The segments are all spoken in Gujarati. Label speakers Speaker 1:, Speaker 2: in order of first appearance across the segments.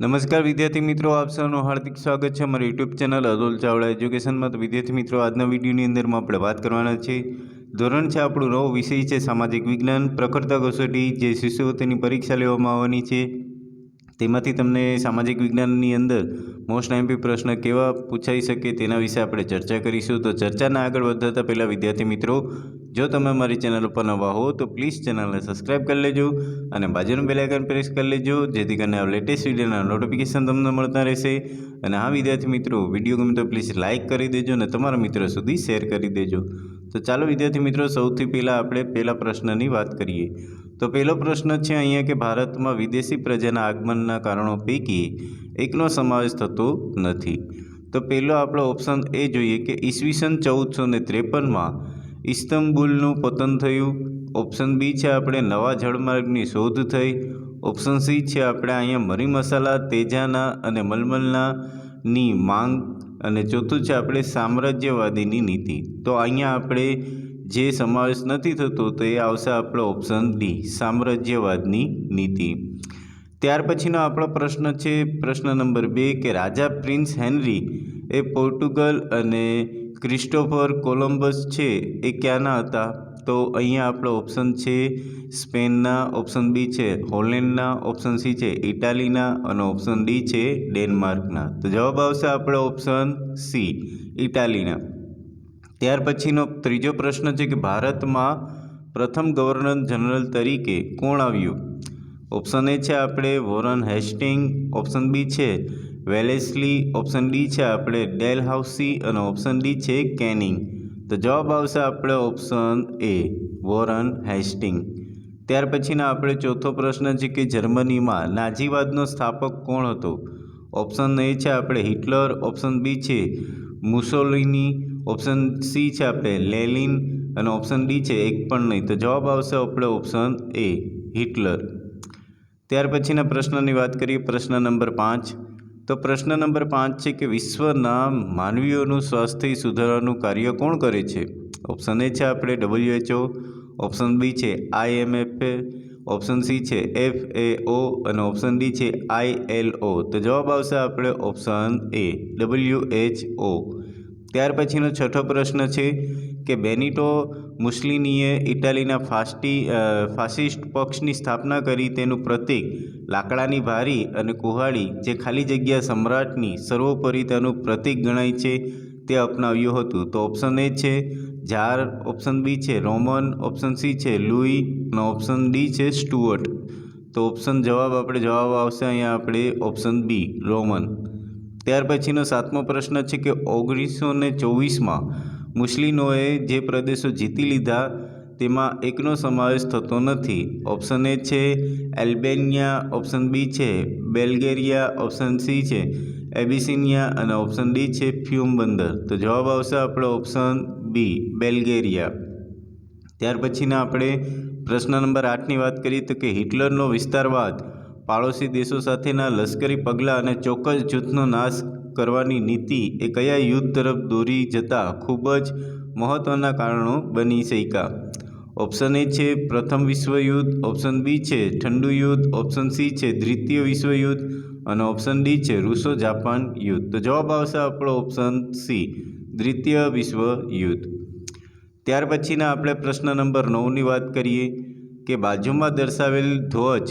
Speaker 1: નમસ્કાર વિદ્યાર્થી મિત્રો, આપ સૌનું હાર્દિક સ્વાગત છે અમારી યુટ્યુબ ચેનલ અતુલ ચાવડા એજ્યુકેશનમાં। તો વિદ્યાર્થી મિત્રો, આજના વિડીયોની અંદરમાં આપણે વાત કરવાના છે ધોરણ છે આપણું નવો વિષય છે સામાજિક વિજ્ઞાન પ્રખરતા કસોટી જે શિષ્યવૃત્તિની પરીક્ષા લેવામાં આવવાની છે। તેમાંથી તમને સામાજિક વિજ્ઞાનની અંદર મોસ્ટ આઈએમપી પ્રશ્ન કેવા પૂછાઈ શકે તેના વિશે આપણે ચર્ચા કરીશું। તો ચર્ચાના આગળ વધતા પહેલાં વિદ્યાર્થી મિત્રો, જો તમે અમારી ચેનલ ઉપર નવા હો તો પ્લીઝ ચેનલને સબસ્ક્રાઈબ કરી લેજો અને બાજુનું બેલ આઇકન પ્રેસ કરી લેજો, જેથી કરીને આ લેટેસ્ટ વિડીયોના નોટિફિકેશન તમને મળતા રહેશે। અને હા વિદ્યાર્થી મિત્રો, વિડીયો ગમે તો પ્લીઝ લાઇક કરી દેજો અને તમારા મિત્રો સુધી શેર કરી દેજો। તો ચાલો વિદ્યાર્થી મિત્રો, સૌથી પહેલાં આપણે પહેલા પ્રશ્નની વાત કરીએ। તો પહેલો પ્રશ્ન છે અહીંયા કે ભારતમાં વિદેશી પ્રજાના આગમનના કારણો પૈકી એકનો સમાવેશ થતો નથી। તો પહેલો આપણો ઓપ્શન એ જોઈએ કે ઈસવીસન 1453માં ઇસ્તંબુલનું પતન થયું। ઓપ્શન બી છે આપણે નવા જળમાર્ગની શોધ થઈ। ઓપ્શન સી છે આપણે અહીંયા મરી મસાલા, તેજાના અને મલમલનાની માંગ। અને ચોથું છે આપણે સામ્રાજ્યવાદીની નીતિ। તો અહીંયા આપણે જે સમાવેશ નથી થતો તો એ આવશે આપણો ઓપ્શન ડી, સામ્રાજ્યવાદની નીતિ। ત્યાર પછીનો આપણો પ્રશ્ન છે પ્રશ્ન નંબર 2 કે રાજા પ્રિન્સ હેનરી એ પોર્ટુગલ અને ક્રિસ્ટોફર કોલમ્બસ છે એ ક્યાંના હતા? તો અહીંયા આપણો ઓપ્શન છે સ્પેનના। ઓપ્શન બી છે હોલેન્ડના। ઓપ્શન સી છે ઇટાલીના અને ઓપ્શન ડી છે ડેનમાર્કના। તો જવાબ આવશે આપણો ઓપ્શન સી, ઇટાલીના। ત્યાર પછીનો ત્રીજો પ્રશ્ન છે કે ભારતમાં પ્રથમ ગવર્નર જનરલ તરીકે કોણ આવ્યું? ઓપ્શન એ છે આપણે વોરન હેસ્ટિંગ। ઓપ્શન બી છે વેલેસ્લી। ઓપ્શન ડી છે આપણે ડેલહાઉસી અને ઓપ્શન ડી છે કેનિંગ। તો જવાબ આવશે આપણે ઓપ્શન એ, વોરન હેસ્ટિંગ। ત્યાર પછીના આપણે ચોથો પ્રશ્ન છે કે જર્મનીમાં નાઝીવાદનો સ્થાપક કોણ હતો? ઓપ્શન એ છે આપણે હિટલર। ઓપ્શન બી છે મુસોલિની। ઓપ્શન સી છે આપણે લેનિન અને ઓપ્શન ડી છે એક પણ નહીં। તો જવાબ આવશે આપણે ઓપ્શન એ, હિટલર। ત્યાર પછીના પ્રશ્નની વાત કરીએ, પ્રશ્ન નંબર 5। તો પ્રશ્ન નંબર 5 છે કે વિશ્વના માનવીઓનું સ્વાસ્થ્ય સુધારવાનું કાર્ય કોણ કરે છે? ઓપ્શન એ છે આપણે WHO। ઓપ્શન બી છે IMF। ઓપ્શન સી છે FAO અને ઓપ્શન ડી છે ILO। તો જવાબ આવશે આપણે ઓપ્શન એ, WHO। ત્યાર પછીનો છઠ્ઠો પ્રશ્ન છે કે બેનિટો મુસ્લિનીએ ઇટાલીના ફાસિસ્ટ પક્ષની સ્થાપના કરી, તેનું પ્રતીક લાકડાની ભારી અને કુહાડી જે ખાલી જગ્યા સમ્રાટની સર્વોપરિતાનું પ્રતીક ગણાય છે તે અપનાવ્યું હતું। તો ઓપ્શન એ છે ઝાર। ઓપ્શન બી છે રોમન। ઓપ્શન સી છે લુઈ અને ઓપ્શન ડી છે સ્ટુઅર્ટ। તો ઓપ્શન જવાબ આવશે અહીંયા આપણે ઓપ્શન બી, રોમન। ત્યાર પછીનો સાતમો પ્રશ્ન છે કે 1924માં મુસ્લિમોએ જે પ્રદેશો જીતી લીધા તેમાં એકનો સમાવેશ થતો નથી। ઓપ્શન એ છે એલ્બેનિયા। ઓપ્શન બી છે બલ્ગેરિયા। ઓપ્શન સી છે એબિસિનિયા અને ઓપ્શન ડી છે ફ્યુમ બંદર। તો જવાબ આવશે આપણો ઓપ્શન બી, બલ્ગેરિયા। ત્યાર પછીના આપણે પ્રશ્ન નંબર 8ની વાત કરીએ તો કે હિટલરનો વિસ્તારવાદ, પાડોશી દેશો સાથેના લશ્કરી પગલાં અને ચોક્કસ જૂથનો નાશ કરવાની નીતિ એ કયા યુદ્ધ તરફ દોરી જતા ખૂબ જ મહત્ત્વના કારણો બની શક્યા? ઓપ્શન એ છે પ્રથમ વિશ્વયુદ્ધ। ઓપ્શન બી છે ઠંડુ યુદ્ધ। ઓપ્શન સી છે દ્વિતીય વિશ્વયુદ્ધ અને ઓપ્શન ડી છે રૂસો જાપાન યુદ્ધ। તો જવાબ આવશે આપણો ઓપ્શન સી, દ્વિતીય વિશ્વયુદ્ધ। ત્યાર પછીના આપણે પ્રશ્ન નંબર 9ની વાત કરીએ કે બાજુમાં દર્શાવેલ ધ્વજ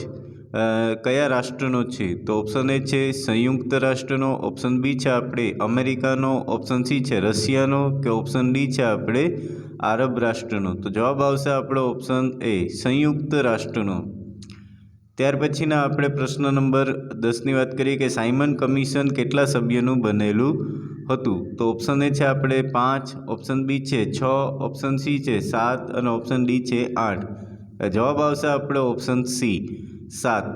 Speaker 1: કયા રાષ્ટ્રનો છે? તો ઓપ્શન એ છે સંયુક્ત રાષ્ટ્રનો। ઓપ્શન બી છે આપણે અમેરિકાનો। ઓપ્શન સી છે રશિયાનો કે ઓપ્શન ડી છે આપણે આરબ રાષ્ટ્રનો। તો જવાબ આવશે આપણો ઓપ્શન એ, સંયુક્ત રાષ્ટ્રનો। ત્યાર પછીના આપણે પ્રશ્ન નંબર 10ની વાત કરીએ કે સાયમન કમિશન કેટલા સભ્યનું બનેલું હતું? તો ઓપ્શન એ છે આપણે 5। ઓપ્શન બી છે 6। ઓપ્શન સી છે 7 અને ઓપ્શન ડી છે 8। જવાબ આવશે આપણો ઓપ્શન સી, 7।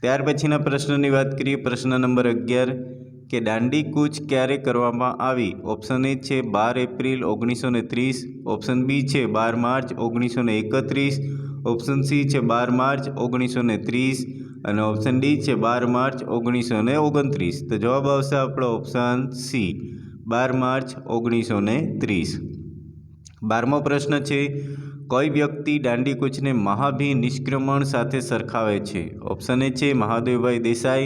Speaker 1: ત્યાર પછીના પ્રશ્નની વાત કરીએ, પ્રશ્ન નંબર 11 કે દાંડી કૂચ ક્યારે કરવામાં આવી? ઓપ્શન એ છે 12 એપ્રિલ 1930। ઓપ્શન બી છે 12 માર્ચ 1931। ઓપ્શન સી છે 12 માર્ચ 1930 અને ઓપ્શન ડી છે 12 માર્ચ 1929। તો જવાબ આવશે આપણો ઓપ્શન સી, 12 માર્ચ 1930। 12મો પ્રશ્ન છે કઈ વ્યક્તિ દાંડીકૂચને મહાભિનિષ્ક્રમણ સાથે સરખાવે છે? ઓપ્શન એ છે મહાદેવભાઈ દેસાઈ।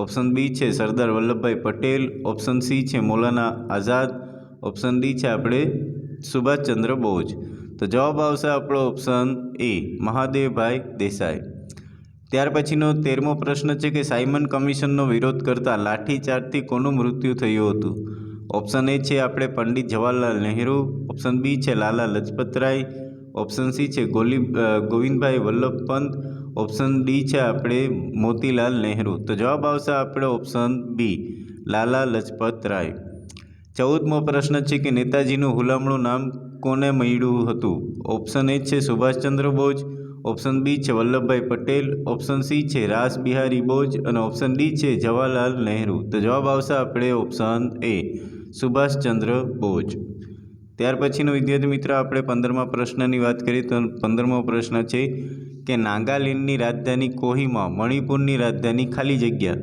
Speaker 1: ઓપ્શન બી છે સરદાર વલ્લભભાઈ પટેલ, ઓપ્શન સી છે મૌલાના આઝાદ, ઓપ્શન ડી છે આપણે સુભાષચંદ્ર બોઝ. તો જવાબ આવશે આપણો ઓપ્શન એ મહાદેવભાઈ દેસાઈ. ત્યાર પછીનો 13મો પ્રશ્ન છે કે સાયમન કમિશનનો વિરોધ કરતા લાઠીચાર્જથી કોનું મૃત્યુ થયું હતું? ઓપ્શન એ છે આપણે પંડિત જવાહરલાલ નહેરુ, ઓપ્શન બી છે લાલા લજપતરાય, ઓપ્શન સી છે ગોવિંદભાઈ વલ્લભ પંત, ઓપ્શન ડી છે આપણે મોતીલાલ નહેરુ. તો જવાબ આવશે આપણે ઓપ્શન બી લાલા લજપત રાય. 14મો પ્રશ્ન છે કે નેતાજીનું હુલામણું નામ કોને મળ્યું હતું? ઓપ્શન એ છે સુભાષચંદ્ર બોઝ, ઓપ્શન બી છે વલ્લભભાઈ પટેલ, ઓપ્શન સી છે રાસ બિહારી બોઝ અને ઓપ્શન ડી છે જવાહરલાલ નહેરુ. તો જવાબ આવશે આપણે ઓપ્શન એ સુભાષચંદ્ર બોઝ. ત્યાર પછીનો વિદ્યાર્થી મિત્રો આપણે 15મા પ્રશ્નની વાત કરીએ તો 15મો પ્રશ્ન છે કે નાગાલેન્ડની રાજધાની કોહિમા, મણિપુરની રાજધાની ખાલી જગ્યા.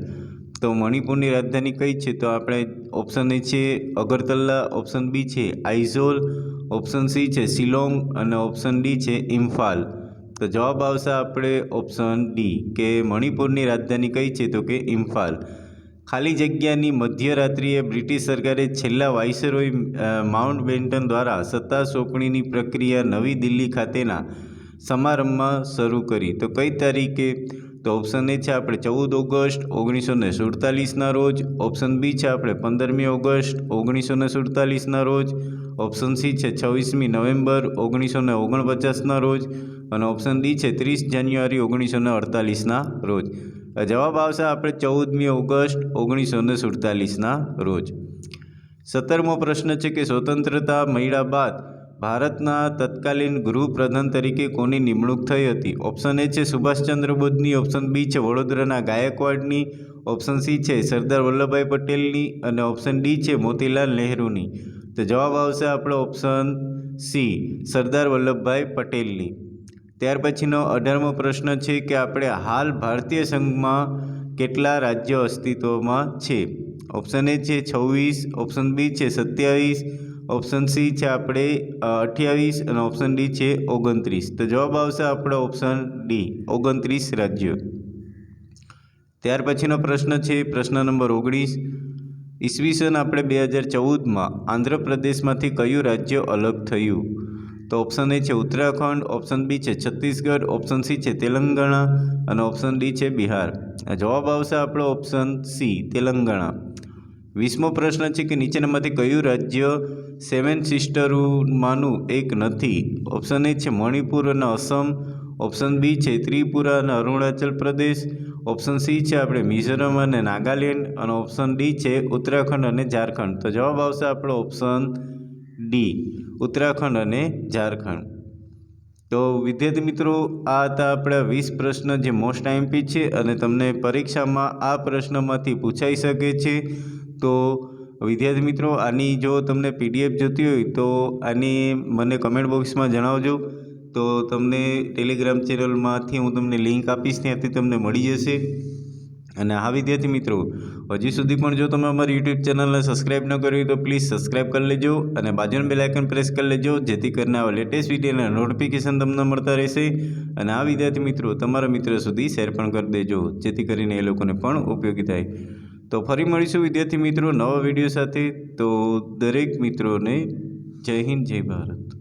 Speaker 1: તો મણિપુરની રાજધાની કઈ છે? તો આપણે ઓપ્શન એ છે અગરતલા, ઓપ્શન બી છે આઇઝોલ, ઓપ્શન સી છે શિલોંગ અને ઓપ્શન ડી છે ઇમ્ફાલ. તો જવાબ આવશે આપણે ઓપ્શન ડી કે મણિપુરની રાજધાની કઈ છે? તો કે ઇમ્ફાલ. ખાલી જગ્યાની મધ્યરાત્રિએ બ્રિટિશ સરકારે છેલ્લા વાઇસરોય માઉન્ટ બેટન દ્વારા સત્તા સોંપણીની પ્રક્રિયા નવી દિલ્હી ખાતેના સમારંભમાં શરૂ કરી. તો કઈ તારીખે? તો ઓપ્શન એ છે આપણે 14 ઓગસ્ટ 1947ના રોજ, ઓપ્શન બી છે આપણે 15મી ઓગસ્ટ 1947ના રોજ, ઓપ્શન સી છે 26મી નવેમ્બર 1949ના રોજ અને ઓપ્શન ડી છે 30 જાન્યુઆરી 1948ના રોજ. જવાબ આવશે આપણે 14મી ઓગસ્ટ 1947ના રોજ. 17મો પ્રશ્ન છે કે સ્વતંત્રતા મળ્યા બાદ ભારતના તત્કાલીન ગૃહપ્રધાન તરીકે કોની નિમણૂક થઈ હતી? ઓપ્શન એ છે સુભાષચંદ્ર બોઝની, ઓપ્શન બી છે વડોદરાના ગાયકવાડની, ઓપ્શન સી છે સરદાર વલ્લભભાઈ પટેલની અને ઓપ્શન ડી છે મોતીલાલ નહેરુની. તો જવાબ આવશે આપણો ઓપ્શન સી સરદાર વલ્લભભાઈ પટેલની. ત્યાર પછીનો 18મો પ્રશ્ન છે કે આપણે હાલ ભારતીય સંઘમાં કેટલા રાજ્યો અસ્તિત્વમાં છે? ઓપ્શન એ છે 26, ઓપ્શન બી છે 27, ઓપ્શન સી છે આપણે 28 અને ઓપ્શન ડી છે 29. તો જવાબ આવશે આપણો ઓપ્શન ડી 29 રાજ્યો. ત્યાર પછીનો પ્રશ્ન છે પ્રશ્ન નંબર 19. ઈસવીસન આપણે 2014માં આંધ્રપ્રદેશમાંથી કયું રાજ્ય અલગ થયું? તો ઓપ્શન એ છે ઉત્તરાખંડ, ઓપ્શન બી છે છત્તીસગઢ, ઓપ્શન સી છે તેલંગાણા અને ઓપ્શન ડી છે બિહાર. જવાબ આવશે આપણો ઓપ્શન સી તેલંગાણા. 20મો પ્રશ્ન છે કે નીચેનામાંથી કયું રાજ્ય 7 સિસ્ટરોમાંનું એક નથી? ઓપ્શન એ છે મણિપુર અને અસમ, ઓપ્શન બી છે ત્રિપુરા અને અરુણાચલ પ્રદેશ, ઓપ્શન સી છે આપણે મિઝોરમ અને નાગાલેન્ડ અને ઓપ્શન ડી છે ઉત્તરાખંડ અને ઝારખંડ. તો જવાબ આવશે આપણો ઓપ્શન ડી ઉત્તરાખંડ અને ઝારખંડ. તો વિદ્યાર્થી મિત્રો આ હતા આપણા 20 પ્રશ્ન જે મોસ્ટ આઈએમપી છે અને તમને પરીક્ષામાં આ પ્રશ્નમાંથી પૂછાઈ શકે છે. તો વિદ્યાર્થી મિત્રો આની જો તમને પીડીએફ જોતી હોય તો આની મને કમેન્ટ બોક્સમાં જણાવજો. તો તમને ટેલિગ્રામ ચેનલમાંથી હું તમને લિંક આપીશ, ત્યાંથી તમને મળી જશે. અને હા વિદ્યાર્થી મિત્રો હજી સુધી પણ જો તમે અમારી યુટ્યુબ ચેનલને સબસ્ક્રાઈબ ન કરી તો પ્લીઝ સબસ્ક્રાઈબ કરી લેજો અને બાજુનું બેલ આઇકન પ્રેસ કરી લેજો, જેથી કરીને આવા લેટેસ્ટ વિડીયોના નોટિફિકેશન તમને મળતા રહેશે. અને આ વિદ્યાર્થી મિત્રો તમારા મિત્રો સુધી શેર પણ કરી દેજો, જેથી કરીને એ લોકોને પણ ઉપયોગી થાય. તો ફરી મળીશું વિદ્યાર્થી મિત્રો નવા વિડીયો સાથે. તો દરેક મિત્રોને જય હિન્દ, જય ભારત.